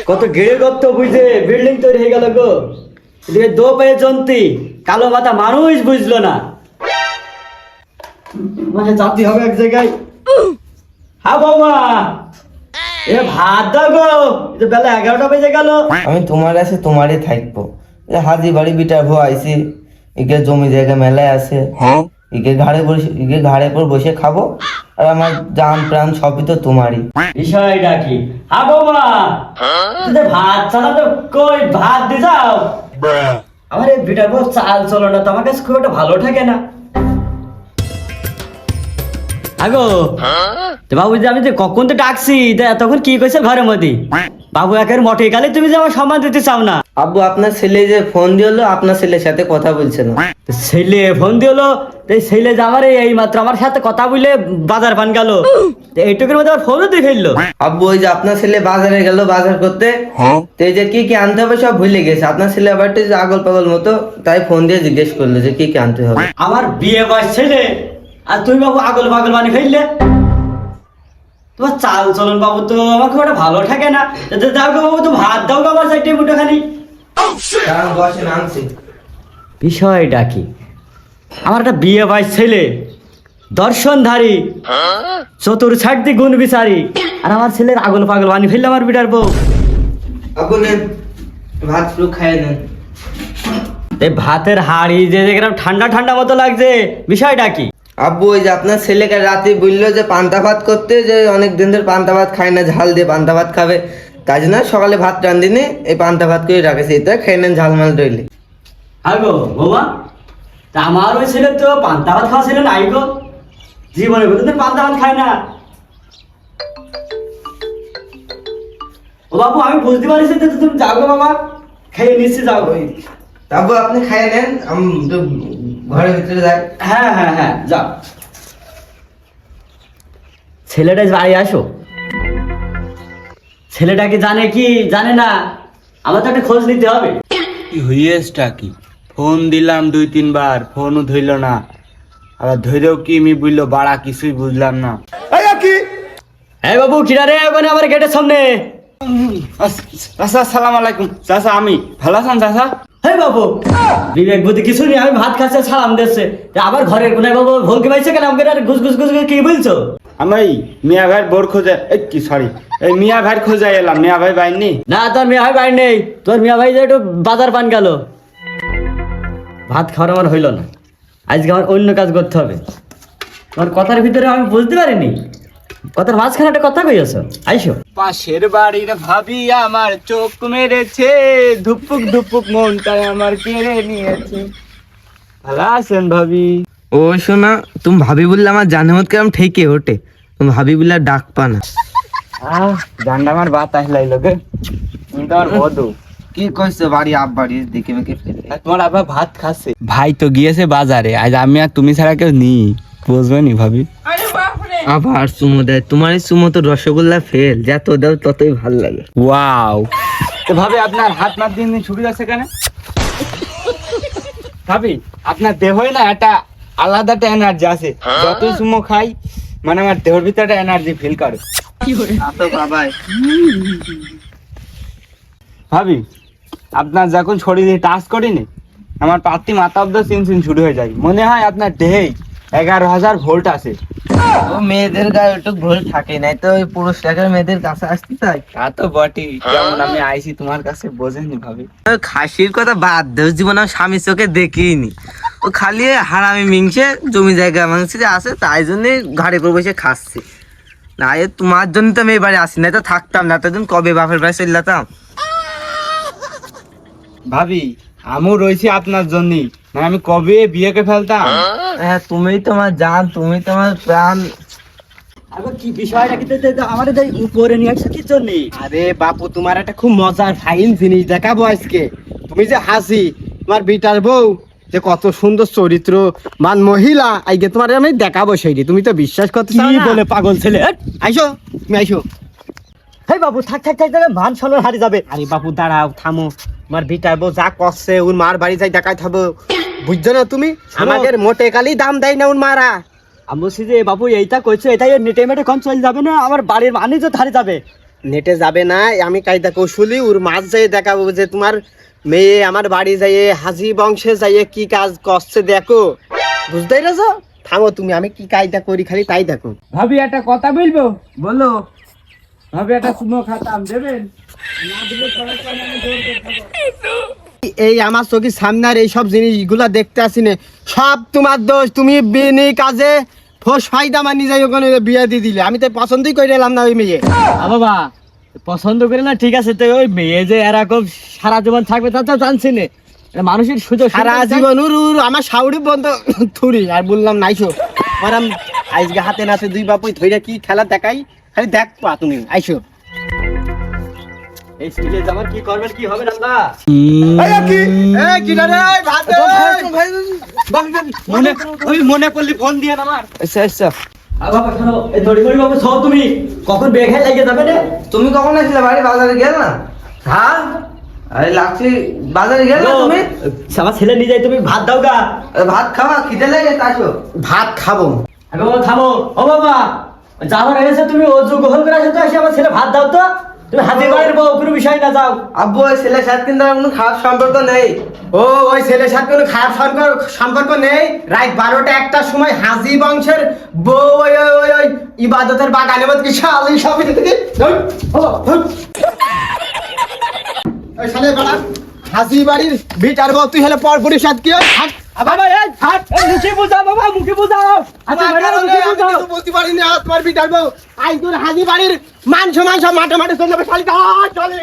কত গেড়ে গর্ত বুঝে বিল্ডিং তৈরি হয়ে গেল গো। এদিকে দো পায়ে জন্তি, কালো মাথা মানুষ বুঝলো না। মানে জাতি হবে এক জায়গায়। হ্যাঁ বৌমা, এ ভাত দাও গো, এটা বেলা 11টা বেজে গেল। আমি তোমার কাছে তোমারই থাকবো। হাজি বাড়ি বিটার ভো আইসি, ইকে জমি জায়গা মেলায় আছে, ইকে ঘাড়ে পর বসে খাবো। আর আমার জান প্রাণ সবই তো তোমারই। বিষয়টা কি? হ্যাঁ বৌমা, তোদের ভাত ছাড়া তো কই ভাত দিয়ে যাও। আমার এই বিটার বউ চাল চলো না তো আমার কাছে খুব একটা ভালো থাকে না। আগো তো বাবু যে আমি যে কখন তো ডাকছি তখন কি কইছে ঘরের মধ্যে? বাবু একের মঠে গেলে তুমি যে আমার সম্মান দিতে চাও না। আব্বু আপনার ছেলে যে ফোন দিলো, আপনার ছেলের সাথে কথা বলছে না। ছেলে ফোন দিলো, ছেলে যে আমার এই মাত্র আমার সাথে কথা বলে বাজার পান গেল, এইটুকুর মধ্যে আমার ফোনও দিয়ে ফেললো। আব্বু ওই যে আপনার ছেলে বাজারে গেল বাজার করতে, তো এই যে কি কি আনতে হবে সব ভুলে গেছে। আপনার ছেলে আবার একটু আগল পাগল মতো, তাই ফোন দিয়ে জিজ্ঞেস করলো যে কি কি আনতে হবে। আমার বিয়ে বয়স ছেলে আর তুমি বাবু আগল পাগল মানে ফেললে। তোমার চাল চলন বাবু তো আমার খুব একটা ভালো থাকে না। দাও গো বাবু, তো ভাত দাও গো আমার সাইডে মুঠো খানি। বসেন আনছি। বিষয়টা কি? আমার একটা বিয়ে বয়স ছেলে, দর্শনধারী, চতুর ছাড়তি গুণ বিচারি, আর আমার ছেলের আগল পাগল বানিয়ে ফেললে আমার বিটার বউ। আব্বু নেন ভাত পুরো খাইয়ে নেন। এই ভাতের হাড়ি যে দেখলাম ঠান্ডা ঠান্ডা মতো লাগছে, বিষয়টা কি? আব্বু ওই যে আপনার ছেলেকে রাতে বললো যে পান্তা ভাত করতে, যে অনেক দিন ধরে পান্তা ভাত খায় না, ঝাল দিয়ে পান্তা ভাত খাবে, তাই জন্য সকালে ভাত রান্ধিনি এই পান্তা ভাত করে রাখেছি, এটা খেয়ে নেন ঝালমাল রইলে। আগো বৌমা, তা আমার ওই ছেলে তো পান্তা ভাত খাওয়া ছিল নাই গো, জীবনে কোনোদিন পান্তা ভাত খায় না। ও বাবু আমি বুঝতে পারছি, তো তুমি যাও গো বাবা, খেয়ে নিচ্ছি, যাও গো। আব্বু আপনি খাইয়ে নেন, আমি একটু ঘরের ভিতরে যাই। হ্যাঁ হ্যাঁ হ্যাঁ যাও। ছেলেটা বাড়ি আসো। ছেলেটা কি জানে কি জানে না, আমার তো একটা খোঁজ নিতে হবে। কি হইয়েছটা কি? ফোন দিলাম 2-3 বার, ফোনও ধইল না। আবার ধরেও কি আমি বুঝলো বাড়া, কিছুই বুঝলাম না। হ্যাঁ বাবু, কিরা রে ওখানে আমার গেটের সামনে? চাচা সালাম আলাইকুম। চাচা আমি ভালো আছেন চাচা? হ্যাঁ বাবু, বিবেক বুদ্ধি কিছু নেই, আমি ভাত খাচ্ছে সালাম দিচ্ছে, আবার ঘরের কোনায় বাবু ভলকে পাইছে কেন আমাকে? আর ঘুস ঘুস ঘুস ঘুস কি বলছো? আমি এই মিয়া ভাইয়ের বোর খোঁজে, কি সরি, এই মিয়া ভাইয়ের খোঁজে এলাম। মিয়া ভাই বাইনি? না, তোর মিয়া ভাই বাইরে নেই, তোর মিয়া ভাই যে একটু বাজার পান গেল। ভাত খাওয়ার আমার হইল না, আজকে আমার অন্য কাজ করতে হবে। তোমার কথার ভিতরে আমি বুঝতে পারিনি, কথার মাঝখানে একটা কথা কইছো। আইসো। পাশের বাড়ির ভাবি আমার চোখ মেরেছে, ধুপুক ধুপুক মনটাই আমার কেড়ে নিয়েছে। ভালো আছেন ভাবি? ও শোনা, তুমি ভাবি বললে আমার জানের মত কেমন ঠেকে ওঠে, তুমি ভাবি বললে আর ডাক পা না। জানটা আমার বাতাস লাইলো গে, তুমি তো আমার বধূ। কি কইছো বাড়ি আপ বাড়ি দেখে মেখে ফেলে? তোমার আব্বা ভাত খাচ্ছে। ভাই তো গিয়েছে বাজারে, আজ আমি আর তুমি ছাড়া কেউ নি, বুঝবে নি ভাবি। আবার চুমো দেয়, তোমার এই চুমো তো রসগোল্লা ফেল, যত দাও ততই ভাল লাগে। ওয়াও, তো ভাবি আপনার হাত মাত দিন দিন ছুটে যাচ্ছে কেন? ভাবি আপনার দেহই না একটা আলাদা একটা এনার্জি আছে, যতই সুমো খাই মানে আমার দেহের ভিতরে একটা এনার্জি ফিল করে। তো বাবাই ভাবি আপনার যখন শরীরে টাচ করিনি, আমার পাত্তি মাথা অব্দ চিনচিন শুরু হয়ে যায়, মনে হয় আপনার দেহে 11,000 ভোল্ট আছে। ও মেয়েদের গায়ে একটু ভুল থাকে, নাই তো ওই পুরুষটাকে মেয়েদের কাছে আসতে চাই। তা তো বটেই, যেমন আমি আইছি তোমার কাছে, বোঝেনি ভাবি। খাসির কথা বাদ দেও, জীবন আমি স্বামীর চোখে দেখিনি। ও খালি হারামি মিংসে জমি জায়গা মাংসে আছে, তাই জন্য ঘাড়ে করে বসে খাচ্ছি। না এ তোমার জন্য তো আমি এবারে আসি, না তো থাকতাম না, এতদিন কবে বাপের বাড়ি চলে যেতাম। ভাবি আমিও রয়েছি আপনার জন্যই, না আমি কবে বিয়েকে ফেলতাম। হ্যাঁ তুমি তোমার জান, তুমি তোমার প্রাণ। আবার কি বিষয়টা কি আমার উপরে নিয়ে আসছে কি জন্য? আরে বাপু, তোমার একটা খুব মজার ফাইন জিনিস দেখাবো আজকে। তুমি যে হাসি, তোমার বিটার বউ যে কত সুন্দর চরিত্র মান মহিলা, আজকে তোমার আমি দেখাবো সেইটি। তুমি তো বিশ্বাস করতে চাও কি না। বলে পাগল ছেলে? আইসো, তুমি আইসো। হেই বাবু, থাক থাক থাক থাক, মান সম্মান হারিয়ে যাবে। আরে বাপু দাঁড়াও, থামো। তোমার বিটার বউ যা করছে, ওর মার বাড়ি যাই দেখাই থাকবো, বুঝছো না তুমি? আমাদের মোটে কালি দাম দেয় না ওর মারা। আমি বলছি যে বাবু এইটা কইছো, এটাই নেটে মেটে কম চলে যাবে না, আমার বাড়ির মানি তো হারিয়ে যাবে। নেটে যাবে না, আমি কায়দা কৌশলী ওর মাছ যাই দেখাবো যে তোমার মেয়ে আমার বাড়ি যাইয়ে হাজি বংশে যাইয়ে কি কাজ করছে দেখো, বুঝতেই পেরেছো? থামো তুমি, আমি কি কায়দা করি খালি তাই দেখো। ভাবি একটা কথা বলবো? বলো। ভাবি একটা সুমো খাতাম দেবেন? এই আমার চোখের সামনে আর এইসব জিনিসগুলা দেখতে আসি না, সব তোমার দোষ। তুমি বিনি কাজে ফোস ফায়দা মানি যাই ওখানে বিয়ে দিয়ে দিলে, আমি তো পছন্দই করে এলাম না ওই মেয়ে। বাবা পছন্দ করে না ঠিক আছে, তো ওই মেয়ে যে এরকম সারা জীবন থাকবে তা তো জানছি না, এটা মানুষের সুযোগ সারা জীবন আমার সাউরি বন্ধ থুরি আর বললাম নাইছো মারাম আজকে হাতে নাতে দুই বাপুই ধইরা কি খেলা দেখাই, খালি দেখবা তুমি আইসো। এই সিলে আমার কি করবেন কি হবে না না মনে ওই মনে করলি ফোন দিয়ে আমার। আচ্ছা আচ্ছা, বাবা শোনো, এই দড়িমড়ি বাবু সব তুমি কখন বেঘাই লাগিয়ে যাবে রে? তুমি কখন আসলে বাড়ি? বাজারে গেল না? হ্যাঁ, আরে লাগছে বাজারে গেল না তুমি? আমার ছেলে নিয়ে যাই, তুমি ভাত দাও গা। আরে ভাত খাওয়া খিদে লেগে আসো। ভাত খাবো? আগে বাবা থামো, ও বাবা যাবার এসে তুমি অজু গোসল করে আসো তো, এসে আমার ছেলে ভাত দাও তো। তুমি হাতে বাড়ির বউ, কোনো বিষয় না যাও। আব্বু ওই ছেলের সাথে কিন্তু আমার কোনো খারাপ সম্পর্ক নেই। ও ওই ছেলের সাথে কোনো খারাপ সম্পর্ক নেই। রাত 12টা 1টার সময় হাজি বংশের বউ ওই ওই ওই ওই ইবাদতের বাগানে মত কি শালি সব ওই শালে বাড়া হাজি বাড়ির বিটার বউ, তুই হলে পরপুরের সাথে কি হয়? বাবা এই হাত মুখে বুঝাও, বাবা মুখে বুঝাও। আচ্ছা আমার ম্যাডাম কারণে মুখে আমি বুঝাও। কিছু বলতে পারিনি, আর তোমার বিটার বউ আই তোর হাজি বাড়ির মাংস মাঠে মাঠে চলে যাবে শালি, চলে